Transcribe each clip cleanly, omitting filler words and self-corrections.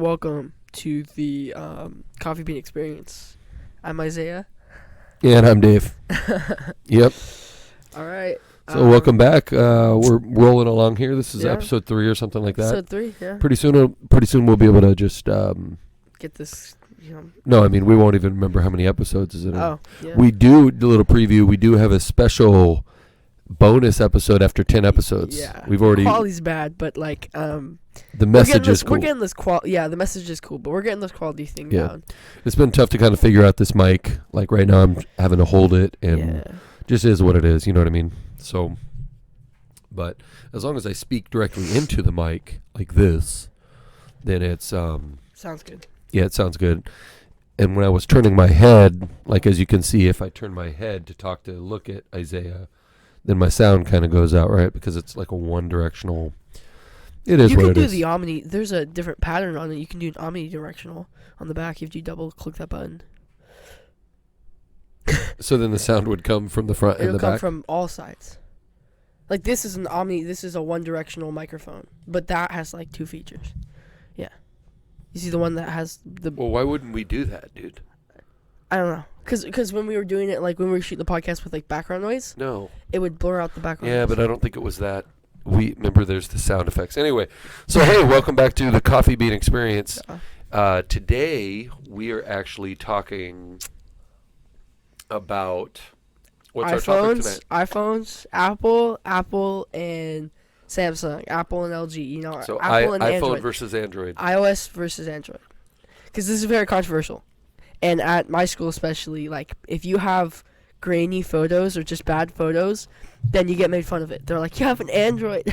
welcome to the Coffee Bean Experience. I'm Isaiah. Yeah, and I'm Dave. Yep. All right. So welcome back. We're rolling along here. This is episode 3 or something like that. Episode 3, yeah. Pretty soon we'll be able to just get this. No, I mean we won't even remember how many episodes is it. Oh, yeah. We do a little preview. We do have a special bonus episode after 10 episodes. Yeah. We've already. Quality's bad, but like the message is cool. We're getting this Yeah, the message is cool, but we're getting this quality thing down. It's been tough to kind of figure out this mic. Like right now, I'm having to hold it, and just is what it is. You know what I mean? So, but as long as I speak directly into the mic like this, then it's sounds good. Yeah, it sounds good. And when I was turning my head, like as you can see, if I turn my head to look at Isaiah, then my sound kind of goes out, right? Because it's like a one-directional. It is what it is. You can do the omni. There's a different pattern on it. You can do an omnidirectional on the back if you double-click that button. So then the sound would come from the front and the back? It'll come from all sides. Like this is this is a one-directional microphone, but that has like 2 features. Yeah. You see the one that has the... Well, why wouldn't we do that, dude? I don't know. Because when we were doing it, like when we were shooting the podcast with like background noise, it would blur out the background noise. But I don't think it was that. Remember there's the sound effects. Anyway, so hey, welcome back to the Coffee Bean Experience. Today we are actually talking about what's our topic tonight? iPhones, Apple, and Samsung, Apple and LG. You know, so Apple and iPhone Android. versus Android. iOS versus Android. Because this is very controversial. And at my school especially, like, if you have grainy photos or just bad photos, then you get made fun of it. They're like, you have an Android.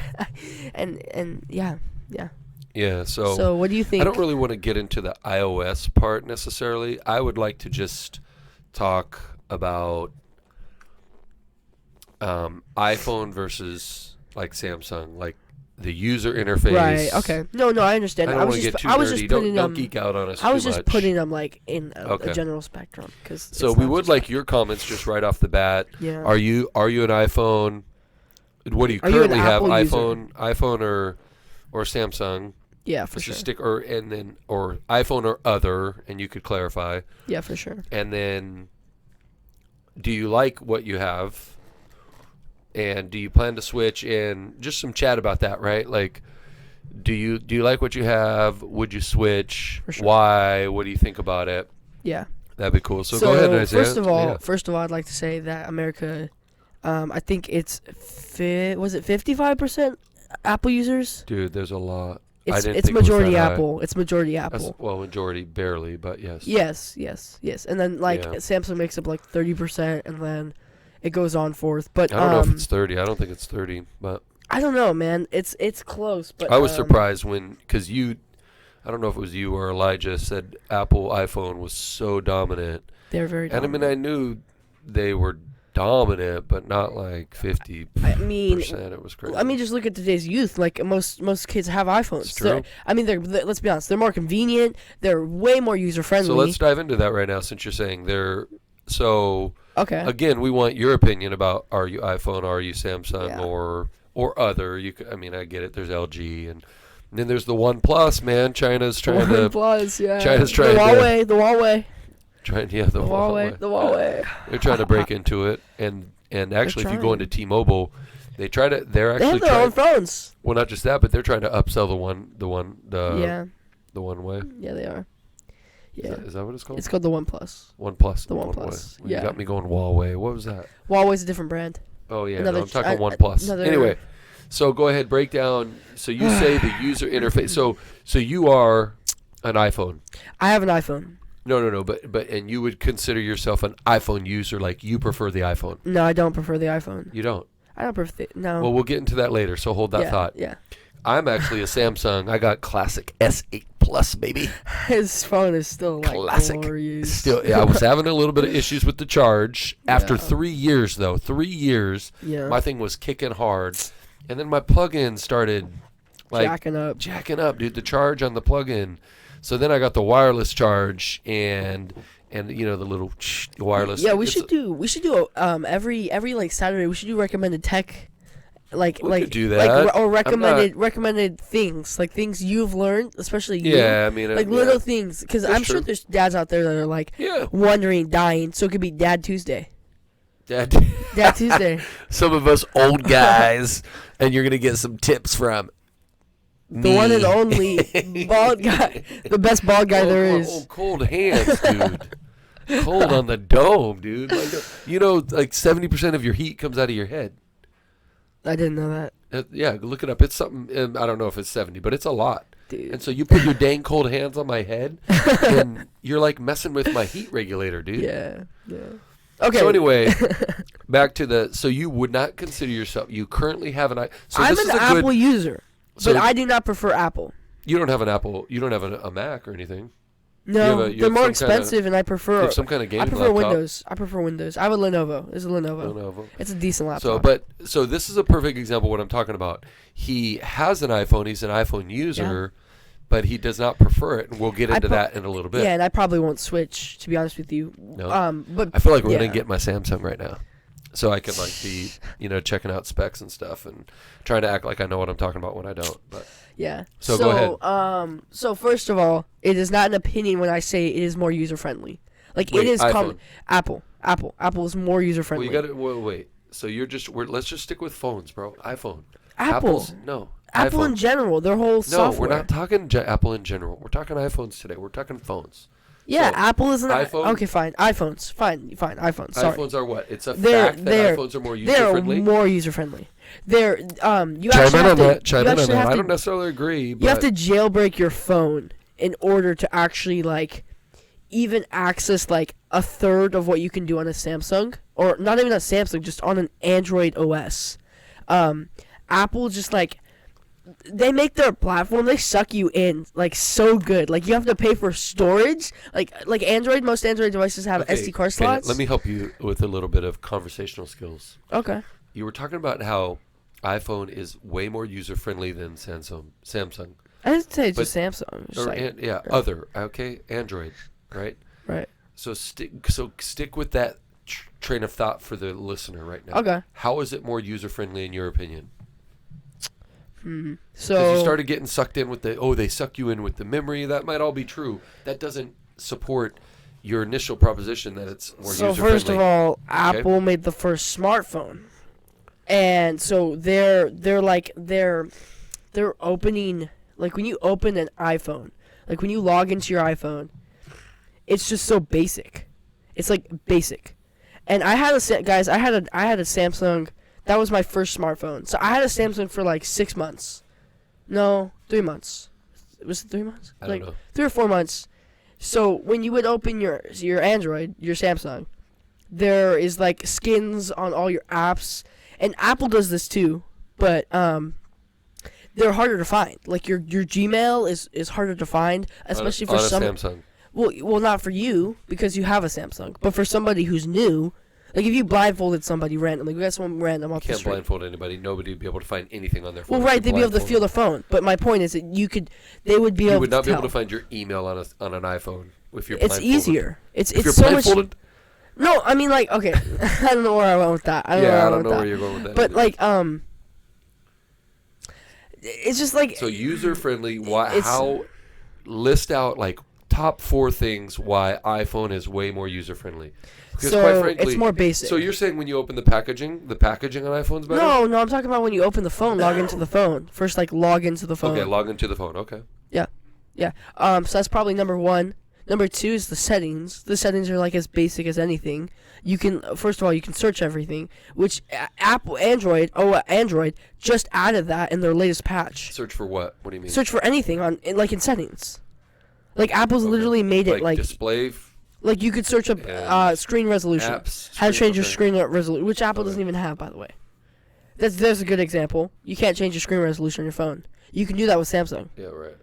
and yeah. Yeah, so what do you think? I don't really want to get into the iOS part necessarily. I would like to just talk about iPhone versus, like, Samsung, like, the user interface. Right. Okay. No, I understand. I don't want to get too nerdy. Don't geek out on us too much. I was just putting them like in a general spectrum. So we would like your comments just right off the bat. Yeah. Are you an iPhone? What do you currently have? iPhone or Samsung? Yeah, for sure. Or iPhone or other, and you could clarify. Yeah, for sure. And then, do you like what you have? And do you plan to switch? And just some chat about that, right? Like, do you like what you have? Would you switch? For sure. Why? What do you think about it? Yeah, that'd be cool. So go ahead, Isaiah. First of all, I'd like to say that America, I think it's 55% Apple users. Dude, there's a lot. It's majority Apple. It's majority Apple. Majority barely, but yes. Yes. And then Samsung makes up like 30%, and then it goes on forth. But I don't know if it's 30. I don't think it's 30, but I don't know, man. It's close. But I was surprised because I don't know if it was you or Elijah said Apple iPhone was so dominant. They're very dominant. And I knew they were dominant, but not like 50%. It was crazy. I mean, just look at today's youth. Like most kids have iPhones. It's true. They're let's be honest. They're more convenient. They're way more user friendly. So let's dive into that right now, since you're saying they're so. Okay. Again, we want your opinion about: are you iPhone, are you Samsung, or other? You could, I get it. There's LG, and then there's the OnePlus. Man, China's trying to. OnePlus, yeah. China's trying the Huawei. The Huawei. They're trying to break into it, and actually, if you go into T.C.B.E, they try to. They have their own phones. Well, not just that, but they're trying to upsell the one way. Yeah, they are. Yeah. Is that what it's called? It's called the OnePlus. OnePlus. The OnePlus. You got me going Huawei. What was that? Huawei's a different brand. Oh, yeah. I'm talking OnePlus. Anyway, so go ahead, break down. So you say the user interface. So you are an iPhone. I have an iPhone. No. But and you would consider yourself an iPhone user, like you prefer the iPhone. No, I don't prefer the iPhone. You don't? I don't prefer no. Well, we'll get into that later, so hold that thought. Yeah. I'm actually a Samsung. I got classic S8 Plus, baby. His phone is still like classic. Glorious. Still, I was having a little bit of issues with the charge. After 3 years, though, 3 years, my thing was kicking hard, and then my plug-in started jacking up, dude. The charge on the plug-in. So then I got the wireless charge and the little wireless. Yeah, we should do every like Saturday. We should do recommended tech like We could do that. or recommended things, like things you've learned, especially you. Yeah, I mean, like little things, because I'm sure there's dads out there that are like wondering, dying. So it could be Dad Tuesday. Dad Tuesday. Some of us old guys, and you're gonna get some tips from the one and only bald guy, the best bald guy there is. Oh, cold hands, dude. Cold on the dome, dude. Like, like 70% of your heat comes out of your head. I didn't know that. Yeah, look it up. It's something. I don't know if it's 70, but it's a lot. Dude. And so you put your dang cold hands on my head, and you're like messing with my heat regulator, dude. Yeah. Okay. So anyway, back to so you would not consider yourself. You currently have an. So I'm this an is a Apple good, user, so but I do not prefer Apple. You don't have an Apple. You don't have a Mac or anything. No, they're more expensive, and I prefer. You have some kind of gaming I prefer laptop. Windows. I prefer Windows. I have a Lenovo. It's a Lenovo. It's a decent laptop. So this is a perfect example of what I'm talking about. He has an iPhone. He's an iPhone user, but he does not prefer it, and we'll get into that in a little bit. Yeah, and I probably won't switch, to be honest with you. No. But I feel like we're gonna get my Samsung right now, so I can like be checking out specs and stuff and trying to act like I know what I'm talking about when I don't. But yeah. So go ahead. So first of all, it is not an opinion when I say it is more user friendly. Like it is Apple. Apple is more user friendly. Well, you got to wait. So let's just stick with phones, bro. iPhone. Apple iPhone. in general, their whole software. No, we're not talking Apple in general. We're talking iPhones today. We're talking phones. Yeah, so Apple is an iPhone. Okay, fine. iPhones. Fine. iPhones. Sorry. iPhones are what? It's a fact that iPhones are more user friendly. They're more user friendly. They're you chime actually in have on to, that. Chime you in on actually that. have I to, don't necessarily agree. But you have to jailbreak your phone in order to actually like even access like a third of what you can do on a Samsung, or not even a Samsung, just on an Android OS. Apple just like they make their platform, they suck you in like so good. Like you have to pay for storage. Like Android, most Android devices have SD card slots. Let me help you with a little bit of conversational skills. Okay. You were talking about how iPhone is way more user friendly than Samsung. I didn't say it's just Samsung. Just Android, right? Right. So stick with that train of thought for the listener right now. Okay. How is it more user friendly in your opinion? So because you started getting sucked in with they suck you in with the memory. That might all be true. That doesn't support your initial proposition that it's more user friendly. So first of all, Apple made the first smartphone, and so they're opening, like when you open an iPhone, like when you log into your iPhone, it's just so basic. It's like basic. And I had a Samsung. That was my first smartphone. So I had a Samsung for like 6 months. No, 3 months. Was it 3 months? I don't know. 3 or 4 months. So when you would open your Android, your Samsung, there is like skins on all your apps. And Apple does this too, but they're harder to find. Like your Gmail is harder to find, especially for some Samsung. Well, not for you because you have a Samsung, but for somebody who's new. Like, if you blindfolded somebody randomly, we got someone random off the street. You can't blindfold anybody. Nobody would be able to find anything on their phone. Well, right, they'd be able to feel the phone. But my point is that they would be able to You would not tell. be able to find your email on an iPhone if you're blindfolded. It's easier. It's you're so blindfolded? much. No, I mean, like, okay. I don't know where I went with that. I don't know where you're going with that. But, like, it's just like. So, user-friendly, list out, like, top 4 things why iPhone is way more user-friendly. Because quite frankly, it's more basic. So you're saying when you open the packaging on iPhone's better? No, I'm talking about when you open the phone, log into the phone. First, like, log into the phone. Okay, log into the phone, okay. Yeah. So that's probably number 1. Number 2 is the settings. The settings are, like, as basic as anything. You can, first of all, you can search everything, which Android just added that in their latest patch. Search for what? What do you mean? Search for anything in settings. Like, Apple's literally made it, like display. Like, you could search up how to change your screen resolution, which Apple doesn't even have, by the way. There's a good example. You can't change your screen resolution on your phone. You can do that with Samsung. Yeah, right.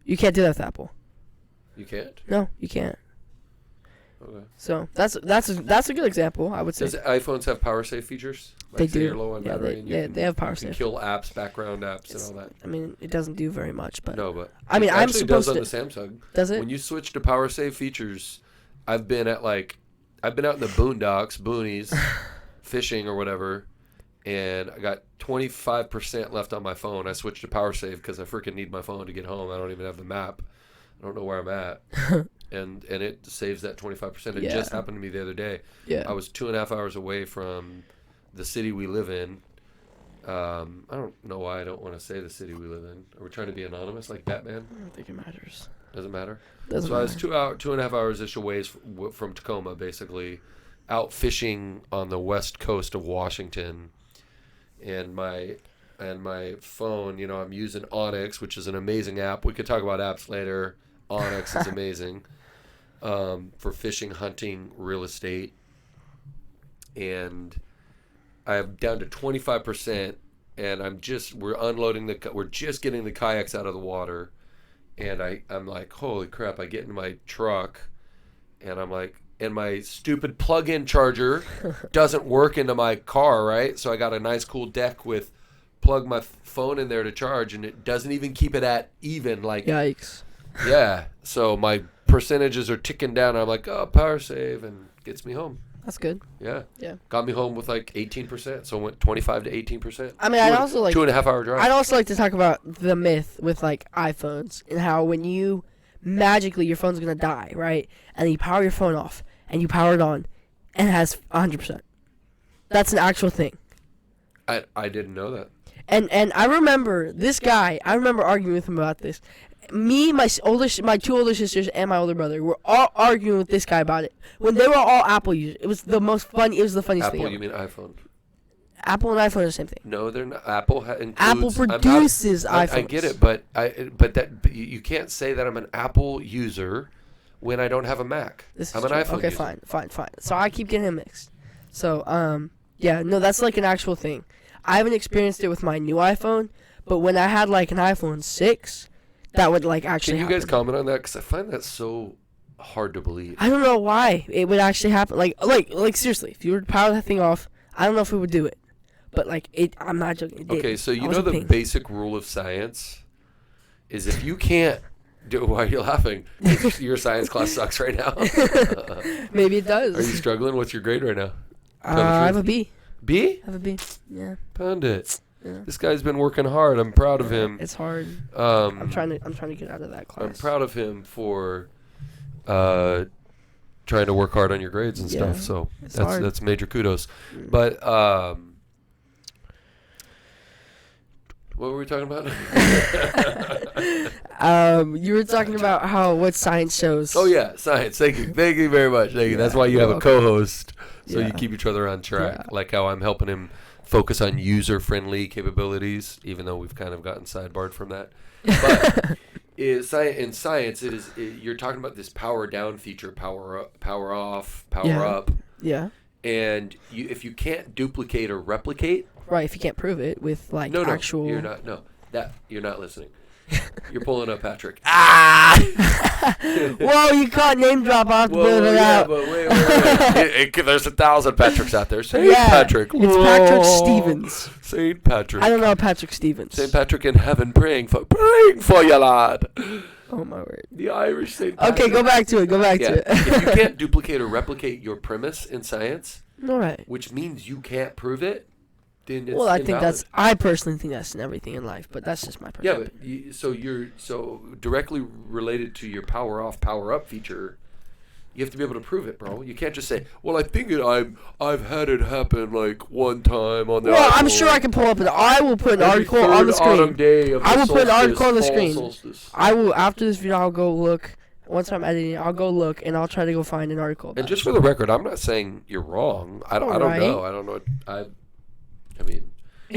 You can't do that with Apple. You can't? No, you can't. Okay. So that's a good example, I would say. Does iPhones have power save features? Like they do. You're low on battery they have power you save. can kill apps, background apps, and all that. I mean, it doesn't do very much, but no, but I mean, it I'm actually supposed does to. On the Samsung. Does it? When you switch to power save features, I've been out in the boonies, fishing or whatever, and I got 25% left on my phone. I switched to power save because I freaking need my phone to get home. I don't even have the map. I don't know where I'm at. and it saves that 25%. It just happened to me the other day. Yeah. I was 2.5 hours away from the city we live in. I don't know why I don't want to say the city we live in. Are we trying to be anonymous like Batman? I don't think it matters. Doesn't matter? Doesn't so matter. I was 2.5 hours-ish away from Tacoma, basically, out fishing on the west coast of Washington. And my phone, you know, I'm using Onyx, which is an amazing app. We could talk about apps later. Onyx is amazing for fishing, hunting, real estate. And I'm down to 25%, and we're unloading we're just getting the kayaks out of the water. And I'm like, holy crap, I get in my truck, and I'm like, and my stupid plug-in charger doesn't work into my car, right? So I got a nice cool deck plug my phone in there to charge, and it doesn't even keep it at even. Like, Yikes. Yeah. So my percentages are ticking down. I'm like, oh, power save, and gets me home. That's good. Yeah. Yeah. Got me home with like 18%. So I went 25 to 18%. I mean, I'd also like 2.5 hour drive. I'd also like to talk about the myth with like iPhones and how when you magically your phone's gonna die, right? And you power your phone off and you power it on, and it has 100%. That's an actual thing. I didn't know that. And I remember this guy. I remember arguing with him about this. Me, my two older sisters, and my older brother were all arguing with this guy about it when they were all Apple users. It was the most funny. It was the funniest thing. Apple, you mean iPhone? Apple and iPhone are the same thing. No, they're not. Apple includes. Apple produces iPhones. I get it, but you can't say that I'm an Apple user when I don't have a Mac. I'm an true. iPhone Okay, user. fine. So I keep getting them mixed. So yeah, no, that's like an actual thing. I haven't experienced it with my new iPhone, but when I had like an iPhone 6, that would like actually Can you guys happen. comment on that? Because I find that so hard to believe. I don't know why it would actually happen. Like seriously, if you were to power that thing off, I don't know if it would do it. But like I'm not joking. It did. Okay, so you I was know a the ping. basic rule of science is if you can't do. Why are you laughing? Your science class sucks right now. Maybe it does. Are you struggling? What's your grade right now? I have a B. B? I have a B. Yeah. Pundit. Yeah. This guy's been working hard. I'm proud of him. It's hard. I'm trying to get out of that class. I'm proud of him for trying to work hard on your grades and stuff. So that's major kudos. But what were we talking about? You were talking about what science shows. Oh yeah, science. Thank you very much. Thank you. That's why you have a co-host, so you keep each other on track. Yeah. Like how I'm helping him focus on user-friendly capabilities, even though we've kind of gotten sidebarred from that. But in science, you're talking about this power down feature, power up, power off, power up. Yeah. And if you can't duplicate or replicate, right? If you can't prove it with like actual, you're not. No, you're not listening. You're pulling up Patrick. Whoa, you caught name drop. I have to build it yeah, out. but wait. There's 1,000 Patricks out there. Saint Patrick. It's Patrick Stevens. Saint Patrick. I don't know Patrick Stevens. Saint Patrick in heaven praying for you, lad. Oh my word. The Irish Saint Patrick. Okay, go back to it. If you can't duplicate or replicate your premise in science, all right, which means you can't prove it, then it's I invalid. I personally think that's in everything in life, but that's just my personal opinion. But you're directly related to your power off, power up feature. You have to be able to prove it, bro. You can't just say, "Well, I think I've had it happen like one time on the." Well, iPhone. I'm sure I can pull up I will put an article on the screen. I will put an article on the screen. I will after this video. I'll go look. Once I'm editing, I'll go look and I'll try to go find an article. And just for the record, I'm not saying you're wrong. I don't know. I don't know. I mean,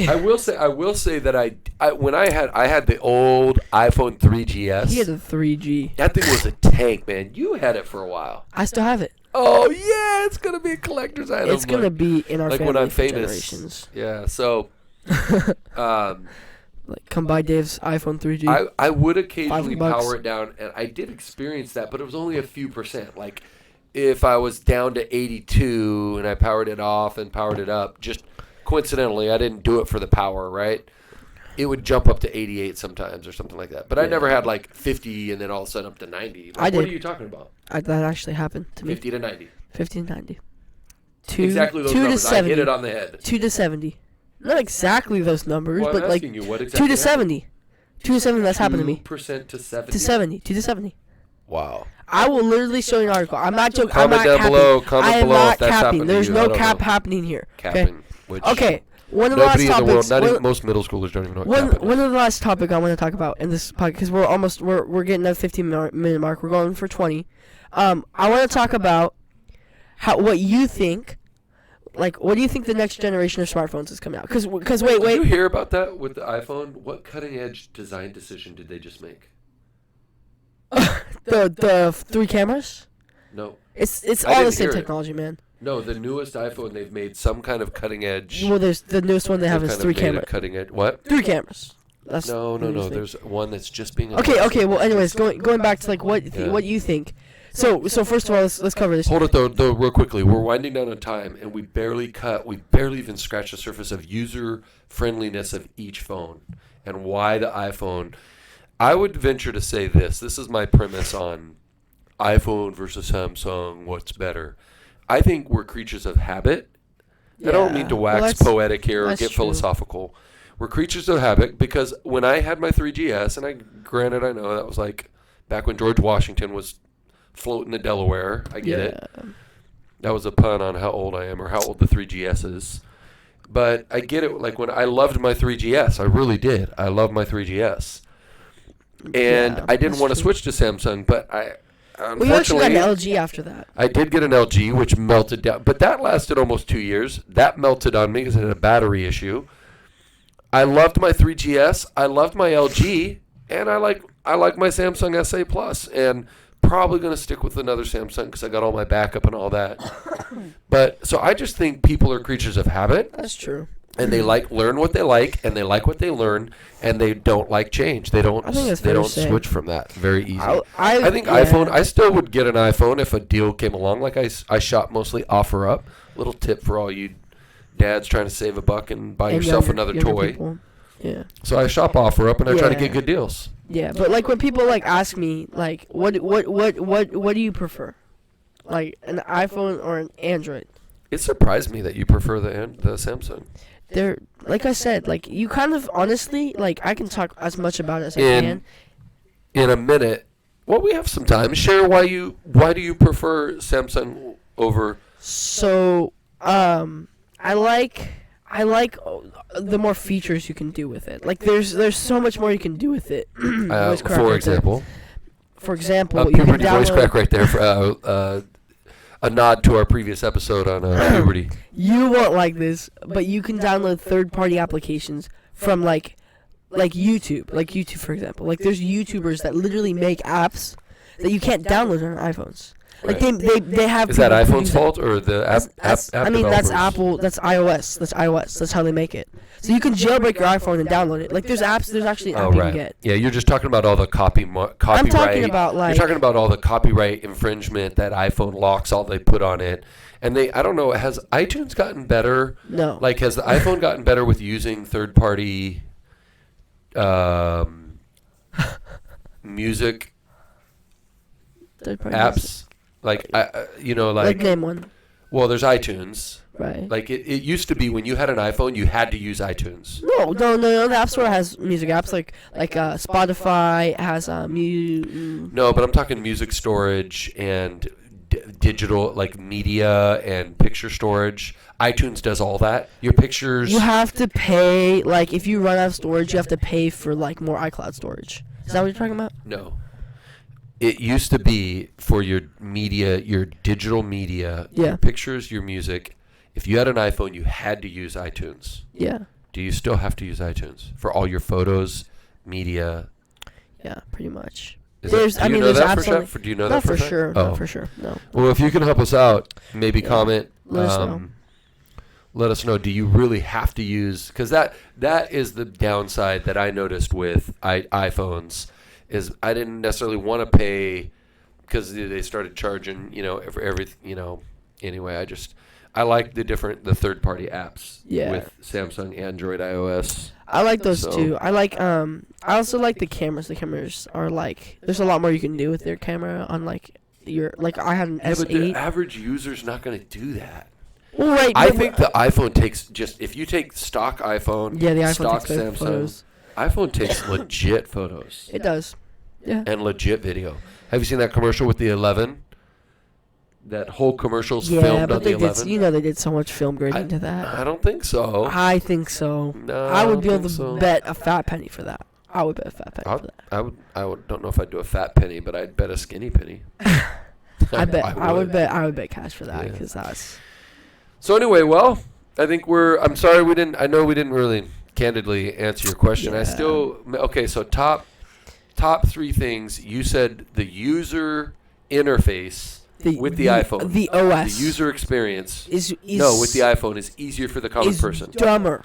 I will say that when I had the old iPhone 3GS. He had a 3G. That thing was a tank, man. You had it for a while. I still have it. Oh yeah, it's gonna be a collector's item. It's gonna be in our family when I'm for famous. generations. Yeah. So, like come buy Dave's iPhone 3G. I would occasionally $5. power it down, and I did experience that, but it was only a few percent. Like if I was down to 82 and I powered it off and powered it up, just coincidentally, I didn't do it for the power, right? It would jump up to 88 sometimes or something like that. But I never had like 50 and then all of a sudden up to 90. Like, I did. What are you talking about? That actually happened to me. 50 to 90. 50 to 90. Exactly those 2 numbers. to 70. I hit it on the head. 2 to 70. Not exactly those numbers, Well, I'm but like asking you, what 2 exactly to 70. 2 to 70, that's happened to me. 2% to 70? To 70. 2 to 70. Wow. I will literally show you an article. I'm not joking. Comment I'm not down capping. below. Comment I am below not if that's capping. happened to There's you. no I don't cap know. happening here. Capping. Which Okay. One of the last nobody in the world, topics. not even most middle schoolers don't even know what capping One is. of the last topic I want to talk about in this podcast, because we're getting that 15-minute mark. We're going for 20. I want to talk about what you think. Like, what do you think the next generation of smartphones is coming out? Because Did you wait. hear about that with the iPhone? What cutting edge design decision did they just make? the 3 cameras. No. It's I all the didn't same hear it. technology, man. No, the newest iPhone, they've made some kind of cutting edge. Well, there's the newest one they have they've is kind 3 of made a cameras. cutting edge. What? 3 cameras. That's No. the newest thing. There's one that's just being. Okay. Well, anyways, going back to like what you think. So first of all, let's cover this. Hold it though, real quickly. We're winding down on time, and we barely even scratched the surface of user friendliness of each phone and why the iPhone. I would venture to say this. This is my premise on iPhone versus Samsung. What's better? I think we're creatures of habit. I don't mean to wax poetic here or get philosophical. We're creatures of habit because when I had my 3GS, and I know that was like back when George Washington was floating the Delaware. I get it. That was a pun on how old I am or how old the 3GS is. But I get it. Like when I loved my 3GS, I really did. I loved my 3GS. And I didn't want to switch to Samsung, but unfortunately, you actually got an LG after that. I did get an LG, which melted down. But that lasted almost 2 years. That melted on me because it had a battery issue. I loved my 3GS. I loved my LG. And I like my Samsung SA Plus. And probably going to stick with another Samsung because I got all my backup and all that. But so I just think people are creatures of habit. That's true. And they learn what they like, and they like what they learn, and they don't like change. They don't switch from that. Very easy. I think iPhone. I still would get an iPhone if a deal came along. Like I shop mostly OfferUp. Little tip for all you dads trying to save a buck and buy yourself another toy. People. Yeah. So I shop OfferUp, and I try to get good deals. Yeah, but like when people like ask me like what do you prefer, like an iPhone or an Android? It surprised me that you prefer the Samsung. They're like I said, like you kind of honestly like I can talk as much about it as I can. In a minute, well, we have some time. Share why do you prefer Samsung over? So, I like the more features you can do with it. Like there's so much more you can do with it. For example, you puberty can download voice crack right there for a nod to our previous episode on puberty. You won't like this, but you can download third-party applications from like YouTube, for example. Like there's YouTubers that literally make apps that you can't download on iPhones. Like they have. Is that iPhone's fault or the app? I mean, that's Apple. That's iOS. That's how they make it. So you can jailbreak your iPhone and download it. Like there's apps. There's actually an app you can get. Yeah, you're just talking about all the copyright. I'm talking about like. You're talking about all the copyright infringement that iPhone locks all they put on it, and I don't know. Has iTunes gotten better? No. Like has the iPhone gotten better with using third-party music apps? Like like name one. Well, there's iTunes. Right. Like it used to be when you had an iPhone, you had to use iTunes. No. The App Store has music apps like Spotify has No, but I'm talking music storage and digital like media and picture storage. iTunes does all that. Your pictures. You have to pay if you run out of storage, you have to pay for more iCloud storage. Is that what you're talking about? No. It used to be for your media, your digital media, your pictures, your music. If you had an iPhone, you had to use iTunes. Yeah. Do you still have to use iTunes for all your photos, media? Yeah, pretty much. Do you know that for sure? Oh. Not for sure. No. Well, if you can help us out, maybe comment. Let us know. Let us know. Do you really have to use? Because that is the downside that I noticed with iPhones. Is I didn't necessarily want to pay because they started charging, for everything, Anyway, I like the third-party apps with Samsung, Android, iOS. I like those too. I also like the cameras. The cameras are there's a lot more you can do with their camera on I had an S8. But the average user's not going to do that. Well, right. I think the iPhone takes if you take stock iPhone, Yeah, the iPhone stock takes good Samsung, photos. iPhone takes legit photos. It does. Yeah. And legit video. Have you seen that commercial with the 11? That whole commercial's Yeah, filmed but on the they 11. did. You know, they did so much film grading to that. I don't think so. I think so. No, I would be don't able to think so. bet a fat penny for that. I would bet a fat penny for that. I would. Don't know if I'd do a fat penny, but I'd bet a skinny penny. I would bet cash for that because that's. So anyway, well, I think I'm sorry we didn't. I know we didn't really candidly answer your question. Yeah. I still. Okay, so top 3 things you said: the user interface with the iPhone, the OS, the user experience is with the iPhone is easier for the common person. Dumber.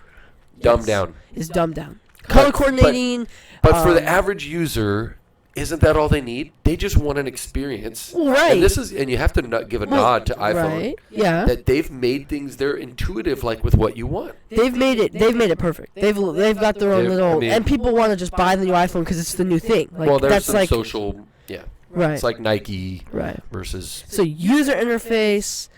Dumbed down. Is dumbed down. Color coordinating. But for the average user, isn't that all they need? They just want an experience. Right. And you have to give a nod to iPhone. Right. Yeah. That they've made things they're intuitive, like with what you want. They've made it perfect. They've got their own little, and people want to just buy the new iPhone because it's the new thing. Like, well, there's that's some like social. Yeah. Right. It's like Nike. Right. Versus. So user interface.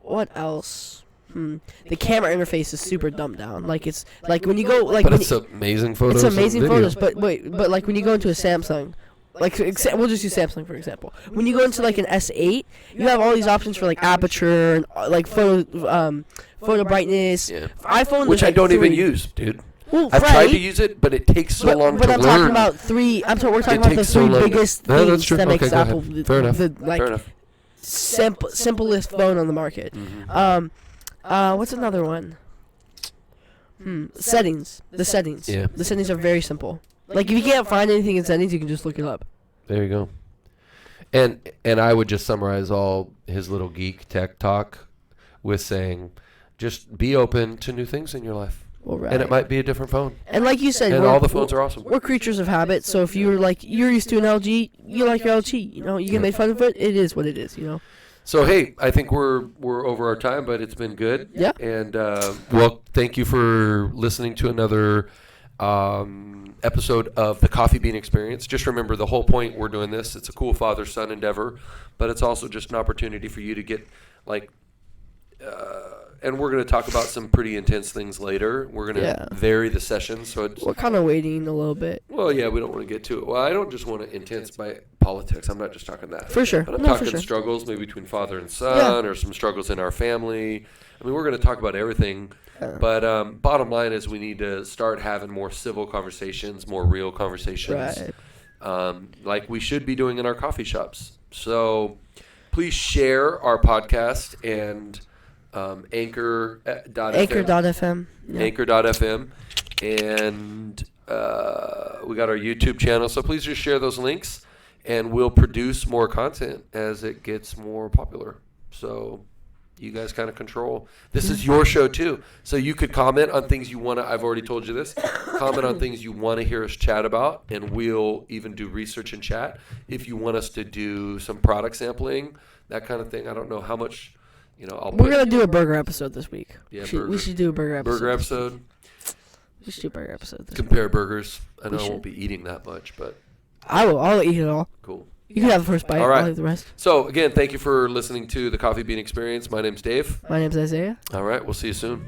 What else? The camera interface is super dumbed down. Like it's like when you go like. But it's amazing photos. It's amazing photos, but like when you go into a Samsung, like we'll just use Samsung for example. When you go into like an S8, you have all these options for like aperture and like photo brightness. Yeah. iPhone, which like I don't 3. even use, dude. Well, I've tried to use it, but it takes so long to learn. But I'm talking about 3. We're talking about the 3 biggest things that makes Apple Fair enough. Fair enough. Simplest phone on the market. Mm-hmm. What's another one? Settings. The settings. Yeah. The settings are very simple. Like if you can't find anything in settings, you can just look it up. There you go. And I would just summarize all his little geek tech talk with saying, just be open to new things in your life. Well, right. And it might be a different phone. And like you said, and all the phones are awesome. We're creatures of habit. So if you're used to an LG, you like your LG. You know, you get made fun of it. It is what it is. You know. So hey, I think we're over our time, but it's been good. Yeah. And well, thank you for listening to another episode of the Coffee Bean Experience. Just remember, the whole point we're doing this. It's a cool father-son endeavor, but it's also just an opportunity for you to get like. And we're going to talk about some pretty intense things later. We're going to vary the sessions. So we're kind of waiting a little bit. Well, yeah, we don't want to get to it. Well, I don't just want to intense by politics. I'm not just talking that. For sure. But I'm talking struggles maybe between father and son or some struggles in our family. I mean, we're going to talk about everything. But bottom line is we need to start having more civil conversations, more real conversations. Right. Like we should be doing in our coffee shops. So please share our podcast and... Anchor.fm. Anchor.fm. Yeah. Anchor.fm. And we got our YouTube channel. So please just share those links and we'll produce more content as it gets more popular. So you guys kind of control. This is your show too. So you could comment on things you want to, I've already told you this, comment on things you want to hear us chat about, and we'll even do research and chat. If you want us to do some product sampling, that kind of thing, I don't know how much... we're going to do a burger episode this week. Yeah, we should do a burger episode. Burger episode. We should do a burger episode this Compare week. burgers. I know I won't be eating that much, but... I'll eat it all. Cool. You can have the first bite. All right. I'll eat the rest. So, again, thank you for listening to the Coffee Bean Experience. My name's Dave. My name's Isaiah. All right. We'll see you soon.